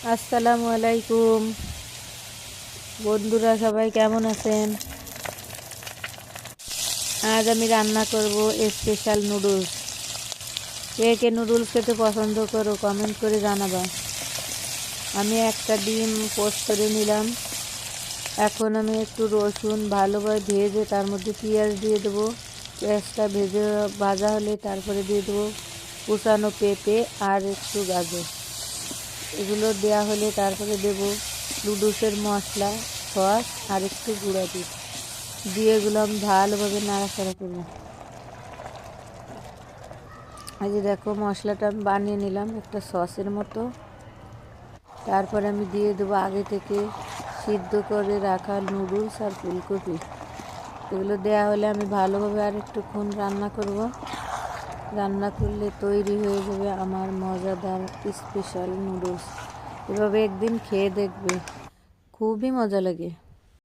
আসসালামু আলাইকুম বন্ধুরা, সবাই কেমন আছেন? আজ আমি রান্না করব স্পেশাল নুডলস। কে কে নুডলস খেতে পছন্দ করো কমেন্ট করে জানাবা। আমি একটা ডিম পোস্ট করে নিলাম। এখন আমি একটু রসুন ভালোভাবে ভেজে তার মধ্যে পেঁয়াজ দিয়ে দেবো। পেঁয়াজটা ভাজা হলে তারপরে দিয়ে দেবো কুচানো পেঁপে আর একটু গাজর। এগুলো দেওয়া হলে তারপরে দেবো নুডলসের মশলা, সস আর একটু গুঁড়া দুধ দিয়ে এগুলো আমি ভালোভাবে নাড়াচাড়া করবো। এই যে দেখো, মশলাটা আমি বানিয়ে নিলাম একটা সসের মতো। তারপরে আমি দিয়ে দেবো আগে থেকে সিদ্ধ করে রাখা নুডলস আর ফুলকপি। এগুলো দেওয়া হলে আমি ভালোভাবে আর একটুক্ষণ রান্না করব। রান্না করলে তৈরি হয়ে যাবে আমার মজাদার স্পেশাল নুডলস। এভাবে একদিন খেয়ে দেখবে, খুবই মজা লাগে।